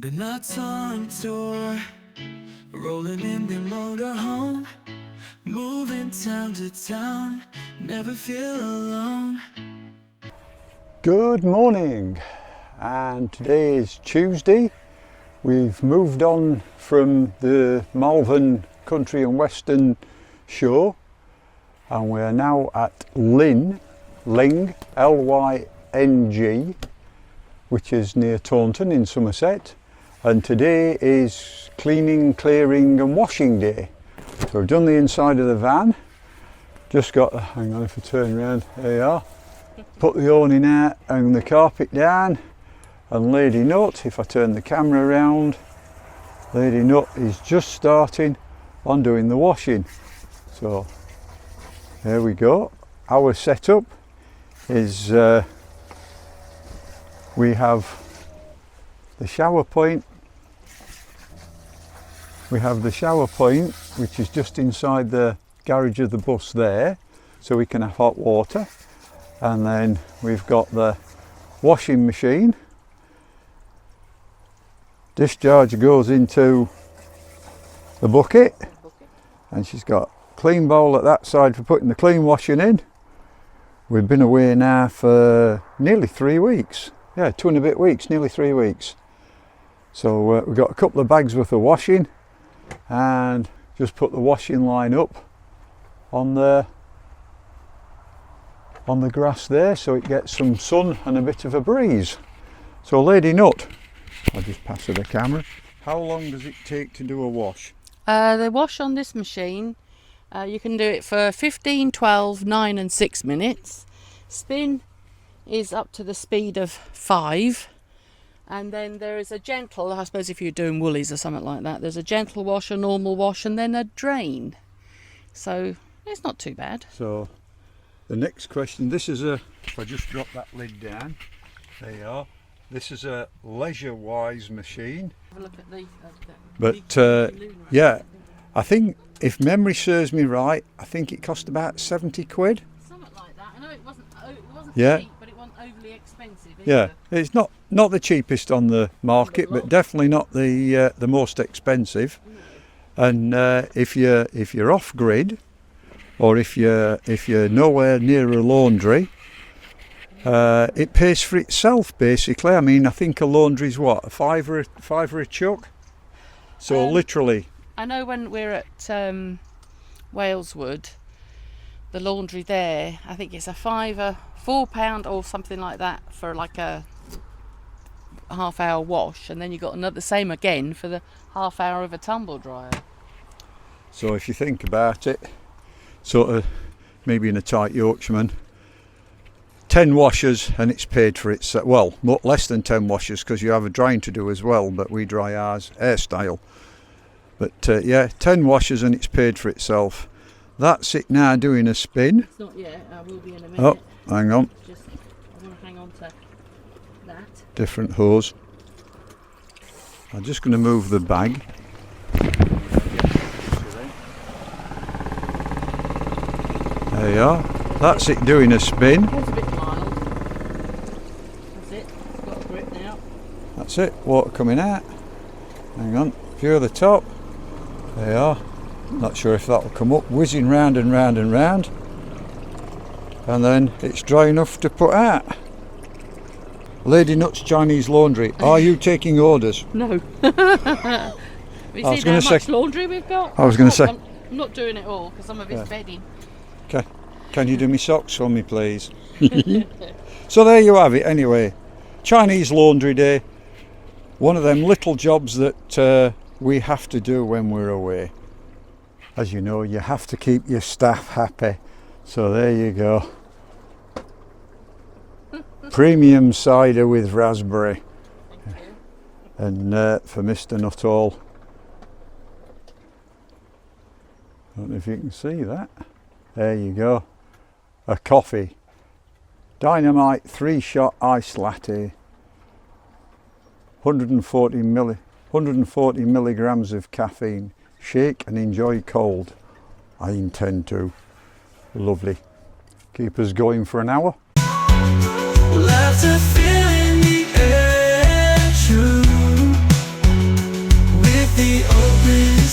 Been nuts on tour, rolling in the motorhome, moving town to town, never feel alone. Good morning, and today is Tuesday. We've moved on from the Malvern Country and Western show, and we're now at Lyng, L-Y-N-G, which is near Taunton in Somerset. And today is cleaning, clearing and washing day. So we've done the inside of the van, just got, hang on if I turn around, there you are, put the awning out and the carpet down, and Lady Nut, if I turn the camera around, Lady Nut is just starting on doing the washing. So there we go. Our setup is we have the shower point. We have the shower point, which is just inside the garage of the bus there, so we can have hot water. And then we've got the washing machine. Discharge goes into the bucket, and she's got a clean bowl at that side for putting the clean washing in. We've been away now for nearly 3 weeks. Yeah, 2 and a bit weeks, nearly 3 weeks. So we've got a couple of bags worth of washing, and just put the washing line up on the grass there, so it gets some sun and a bit of a breeze. So Lady Nut, I'll just pass her the camera. How long does it take to do a wash? The wash on this machine, you can do it for 15, 12, 9 and 6 minutes. Spin is up to the speed of 5. And then there is a gentle, I suppose if you're doing woolies or something like that, there's a gentle wash, a normal wash and then a drain. So it's not too bad. So the next question, this is a, if I just drop that lid down, there you are. This is a leisure-wise machine. Have a look at the but yeah, I think if memory serves me right, I think it cost about 70 quid. Something like that. I know it wasn't yeah. cheap, but it wasn't overly expensive either. Yeah, it's not the cheapest on the market, but definitely not the most expensive. And if you're off grid, or if you're nowhere near a laundry, it pays for itself basically. I mean, I think a laundry's what, a fiver a chuck. So literally. I know when we're at Waleswood, the laundry there, I think it's a £5, £4 or something like that for like a half-hour wash, and then you got another same again for the half hour of a tumble dryer. So if you think about it, sort of maybe in a tight Yorkshireman, 10 washes and it's paid for itself. Well, less than 10 washes because you have a drying to do as well, but we dry ours air style. But yeah, 10 washes and it's paid for itself. That's it now doing a spin. It's not yet, I will be in a minute. Oh, hang on. I want to hang on to that. Different hose. I'm just going to move the bag. There you are. That's it doing a spin. It's a bit mild. That's it. It's got a grip now. That's it. Water coming out. Hang on. View of the top. There you are. Not sure if that'll come up. Whizzing round and round and round. And then it's dry enough to put out. Lady Nut's Chinese Laundry. Are you taking orders? No. Have you seen how much laundry we've got? I was going to say. I'm not doing it all because some of it's bedding. Okay. Can you do me socks for me, please? So there you have it anyway. Chinese Laundry Day. One of them little jobs that we have to do when we're away. As you know, you have to keep your staff happy. So there you go. Premium cider with raspberry. Thank you. And for Mr. Nuttall. I don't know if you can see that. There you go. A coffee. Dynamite 3-shot ice latte. 140 milligrams of caffeine. Shake and enjoy cold. I intend to. Lovely. Keep us going for an hour. Love to feel in the air, true. the open.